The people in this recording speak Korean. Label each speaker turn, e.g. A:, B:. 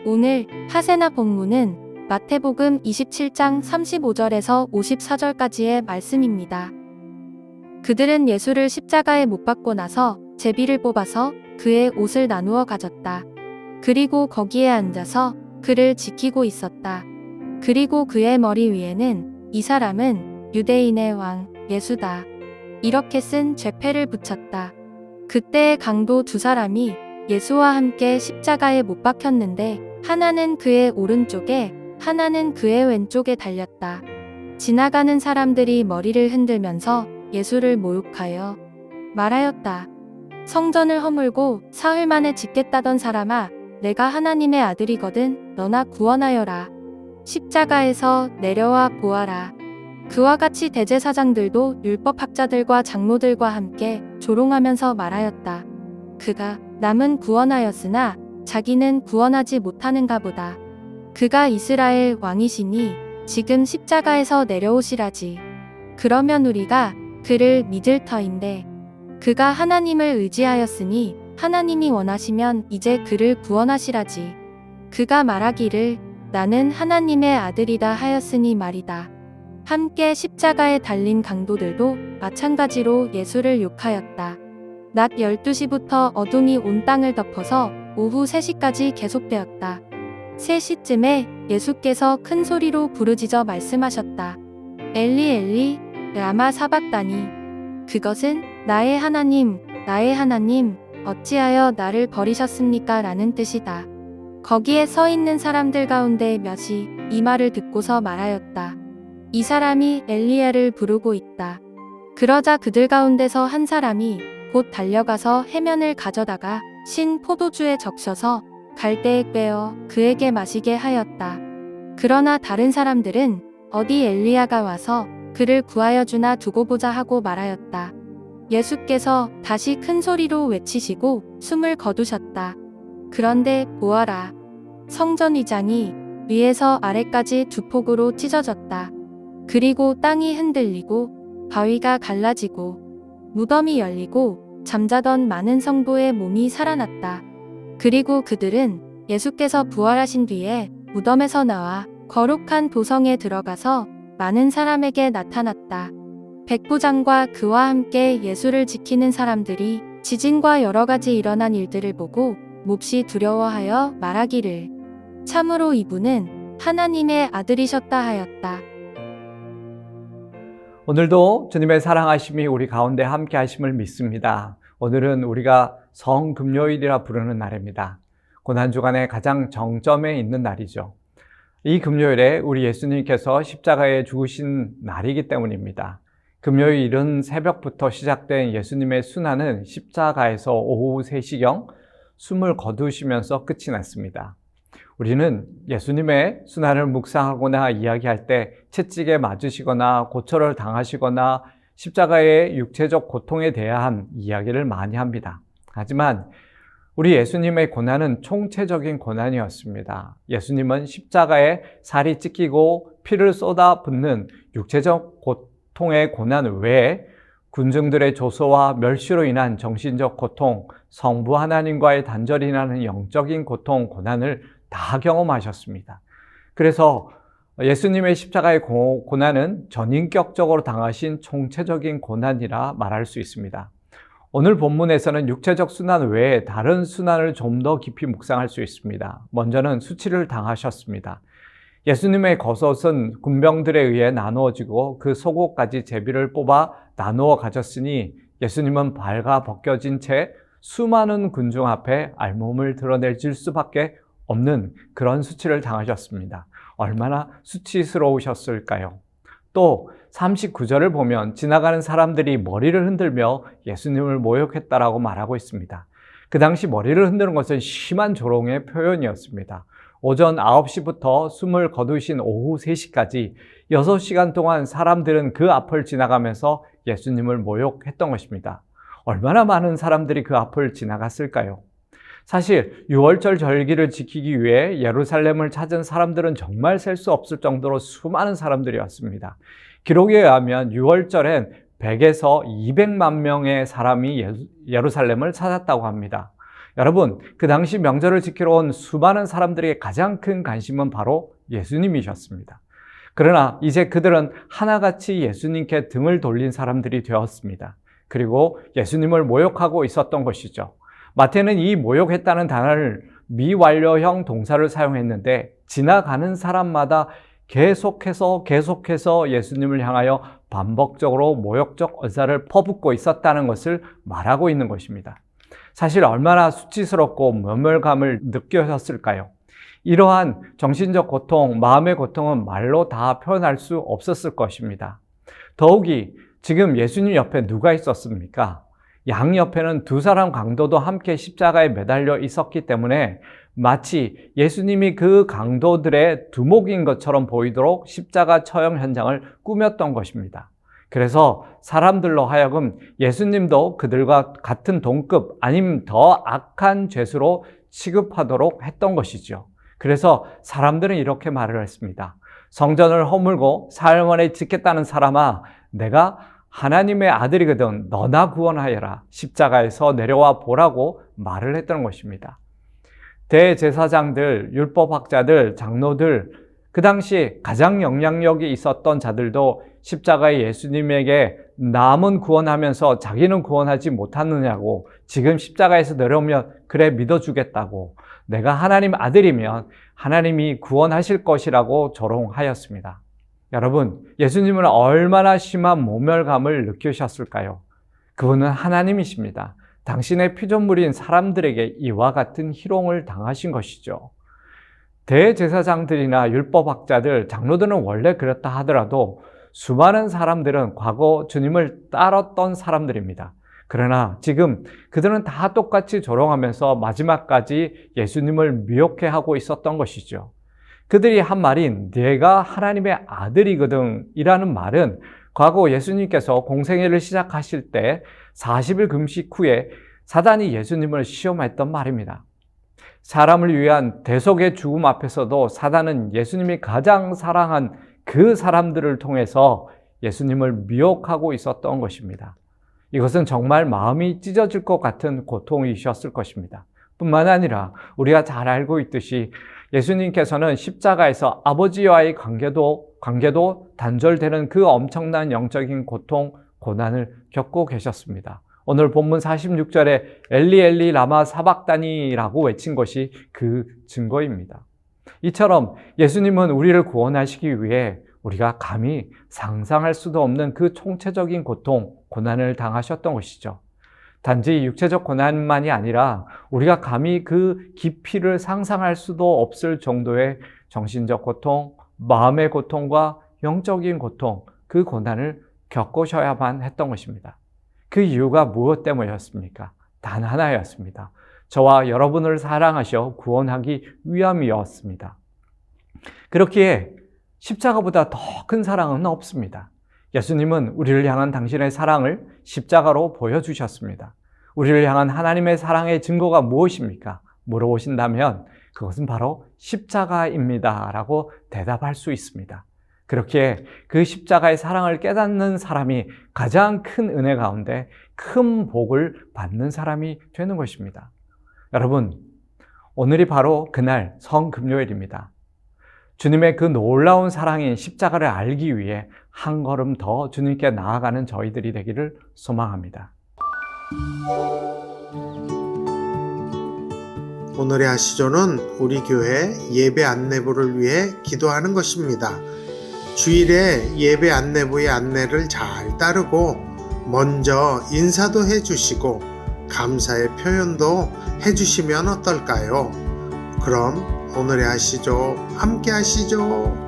A: 오늘 하세나 본문은 마태복음 27장 35절에서 54절까지의 말씀입니다. 그들은 예수를 십자가에 못 박고 나서 제비를 뽑아서 그의 옷을 나누어 가졌다. 그리고 거기에 앉아서 그를 지키고 있었다. 그리고 그의 머리 위에는 이 사람은 유대인의 왕 예수다. 이렇게 쓴 죄패를 붙였다. 그때의 강도 두 사람이 예수와 함께 십자가에 못 박혔는데 하나는 그의 오른쪽에 하나는 그의 왼쪽에 달렸다. 지나가는 사람들이 머리를 흔들면서 예수를 모욕하여 말하였다. 성전을 허물고 사흘 만에 짓겠다던 사람아, 내가 하나님의 아들이거든 너나 구원하여라. 십자가에서 내려와 보아라. 그와 같이 대제사장들도 율법학자들과 장로들과 함께 조롱하면서 말하였다. 그가 남은 구원하였으나 자기는 구원하지 못하는가 보다. 그가 이스라엘 왕이시니 지금 십자가에서 내려오시라지. 그러면 우리가 그를 믿을 터인데 그가 하나님을 의지하였으니 하나님이 원하시면 이제 그를 구원하시라지. 그가 말하기를 나는 하나님의 아들이다 하였으니 말이다. 함께 십자가에 달린 강도들도 마찬가지로 예수를 욕하였다. 낮 12시부터 어둠이 온 땅을 덮어서 오후 3시까지 계속되었다. 3시쯤에 예수께서 큰 소리로 부르짖어 말씀하셨다. 엘리 엘리 라마 사박다니. 그것은 나의 하나님 어찌하여 나를 버리셨습니까? 라는 뜻이다. 거기에 서 있는 사람들 가운데 몇이 이 말을 듣고서 말하였다. 이 사람이 엘리야를 부르고 있다. 그러자 그들 가운데서 한 사람이 곧 달려가서 해면을 가져다가 신 포도주에 적셔서 갈대에 꿰어 그에게 마시게 하였다. 그러나 다른 사람들은 어디 엘리야가 와서 그를 구하여 주나 두고 보자 하고 말하였다. 예수께서 다시 큰 소리로 외치시고 숨을 거두셨다. 그런데 보아라. 성전 위장이 위에서 아래까지 두 폭으로 찢어졌다. 그리고 땅이 흔들리고 바위가 갈라지고 무덤이 열리고 잠자던 많은 성도의 몸이 살아났다. 그리고 그들은 예수께서 부활하신 뒤에 무덤에서 나와 거룩한 도성에 들어가서 많은 사람에게 나타났다. 백부장과 그와 함께 예수를 지키는 사람들이 지진과 여러 가지 일어난 일들을 보고 몹시 두려워하여 말하기를 참으로 이분은 하나님의 아들이셨다 하였다.
B: 오늘도 주님의 사랑하심이 우리 가운데 함께 하심을 믿습니다. 오늘은 우리가 성금요일이라 부르는 날입니다. 고난주간의 가장 정점에 있는 날이죠. 이 금요일에 우리 예수님께서 십자가에 죽으신 날이기 때문입니다. 금요일 이른 새벽부터 시작된 예수님의 순환은 십자가에서 오후 3시경 숨을 거두시면서 끝이 났습니다. 우리는 예수님의 순환을 묵상하거나 이야기할 때 채찍에 맞으시거나 고초를 당하시거나 십자가의 육체적 고통에 대한 이야기를 많이 합니다. 하지만 우리 예수님의 고난은 총체적인 고난이었습니다. 예수님은 십자가에 살이 찢기고 피를 쏟아붓는 육체적 고통의 고난 외에 군중들의 조소와 멸시로 인한 정신적 고통, 성부 하나님과의 단절이 나는 영적인 고통, 고난을 다 경험하셨습니다. 그래서 예수님의 십자가의 고난은 전인격적으로 당하신 총체적인 고난이라 말할 수 있습니다. 오늘 본문에서는 육체적 순환 외에 다른 순환을 좀 더 깊이 묵상할 수 있습니다. 먼저는 수치를 당하셨습니다. 예수님의 겉옷은 군병들에 의해 나누어지고 그 속옷까지 제비를 뽑아 나누어 가졌으니 예수님은 발가 벗겨진 채 수많은 군중 앞에 알몸을 드러낼 수밖에 없는 그런 수치를 당하셨습니다. 얼마나 수치스러우셨을까요? 또 39절을 보면 지나가는 사람들이 머리를 흔들며 예수님을 모욕했다라고 말하고 있습니다. 그 당시 머리를 흔드는 것은 심한 조롱의 표현이었습니다. 오전 9시부터 숨을 거두신 오후 3시까지 6시간 동안 사람들은 그 앞을 지나가면서 예수님을 모욕했던 것입니다. 얼마나 많은 사람들이 그 앞을 지나갔을까요? 사실 유월절 절기를 지키기 위해 예루살렘을 찾은 사람들은 정말 셀 수 없을 정도로 수많은 사람들이 왔습니다. 기록에 의하면 유월절엔 100에서 200만 명의 사람이 예루살렘을 찾았다고 합니다. 여러분, 그 당시 명절을 지키러 온 수많은 사람들에게 가장 큰 관심은 바로 예수님이셨습니다. 그러나 이제 그들은 하나같이 예수님께 등을 돌린 사람들이 되었습니다. 그리고 예수님을 모욕하고 있었던 것이죠. 마태는 이 모욕했다는 단어를 미완료형 동사를 사용했는데 지나가는 사람마다 계속해서 예수님을 향하여 반복적으로 모욕적 언사를 퍼붓고 있었다는 것을 말하고 있는 것입니다. 사실 얼마나 수치스럽고 모멸감을 느끼셨을까요? 이러한 정신적 고통, 마음의 고통은 말로 다 표현할 수 없었을 것입니다. 더욱이 지금 예수님 옆에 누가 있었습니까? 양 옆에는 두 사람 강도도 함께 십자가에 매달려 있었기 때문에 마치 예수님이 그 강도들의 두목인 것처럼 보이도록 십자가 처형 현장을 꾸몄던 것입니다. 그래서 사람들로 하여금 예수님도 그들과 같은 동급 아니면 더 악한 죄수로 취급하도록 했던 것이죠. 그래서 사람들은 이렇게 말을 했습니다. 성전을 허물고 사흘만에 짓겠다는 사람아, 내가 하나님의 아들이거든 너나 구원하여라. 십자가에서 내려와 보라고 말을 했던 것입니다. 대제사장들, 율법학자들, 장로들, 그 당시 가장 영향력이 있었던 자들도 십자가의 예수님에게 남은 구원하면서 자기는 구원하지 못하느냐고, 지금 십자가에서 내려오면 그래 믿어주겠다고, 내가 하나님 아들이면 하나님이 구원하실 것이라고 조롱하였습니다. 여러분, 예수님은 얼마나 심한 모멸감을 느끼셨을까요? 그분은 하나님이십니다. 당신의 피조물인 사람들에게 이와 같은 희롱을 당하신 것이죠. 대제사장들이나 율법학자들, 장로들은 원래 그렇다 하더라도 수많은 사람들은 과거 주님을 따랐던 사람들입니다. 그러나 지금 그들은 다 똑같이 조롱하면서 마지막까지 예수님을 미혹해 하고 있었던 것이죠. 그들이 한 말인 내가 하나님의 아들이거든 이라는 말은 과거 예수님께서 공생애를 시작하실 때 40일 금식 후에 사단이 예수님을 시험했던 말입니다. 사람을 위한 대속의 죽음 앞에서도 사단은 예수님이 가장 사랑한 그 사람들을 통해서 예수님을 미혹하고 있었던 것입니다. 이것은 정말 마음이 찢어질 것 같은 고통이셨을 것입니다. 뿐만 아니라 우리가 잘 알고 있듯이 예수님께서는 십자가에서 아버지와의 관계도 단절되는 그 엄청난 영적인 고통, 고난을 겪고 계셨습니다. 오늘 본문 46절에 엘리 엘리 라마 사박다니라고 외친 것이 그 증거입니다. 이처럼 예수님은 우리를 구원하시기 위해 우리가 감히 상상할 수도 없는 그 총체적인 고통, 고난을 당하셨던 것이죠. 단지 육체적 고난만이 아니라 우리가 감히 그 깊이를 상상할 수도 없을 정도의 정신적 고통, 마음의 고통과 영적인 고통, 그 고난을 겪으셔야만 했던 것입니다. 그 이유가 무엇 때문이었습니까? 단 하나였습니다. 저와 여러분을 사랑하셔 구원하기 위함이었습니다. 그렇기에 십자가보다 더 큰 사랑은 없습니다. 예수님은 우리를 향한 당신의 사랑을 십자가로 보여주셨습니다. 우리를 향한 하나님의 사랑의 증거가 무엇입니까? 물어보신다면 그것은 바로 십자가입니다 라고 대답할 수 있습니다. 그렇기에 그 십자가의 사랑을 깨닫는 사람이 가장 큰 은혜 가운데 큰 복을 받는 사람이 되는 것입니다. 여러분, 오늘이 바로 그날 성금요일입니다. 주님의 그 놀라운 사랑인 십자가를 알기 위해 한 걸음 더 주님께 나아가는 저희들이 되기를 소망합니다.
C: 오늘의 아시조는 우리 교회 예배 안내부를 위해 기도하는 것입니다. 주일에 예배 안내부의 안내를 잘 따르고 먼저 인사도 해주시고 감사의 표현도 해주시면 어떨까요? 그럼 오늘의 아시조 함께 하시죠.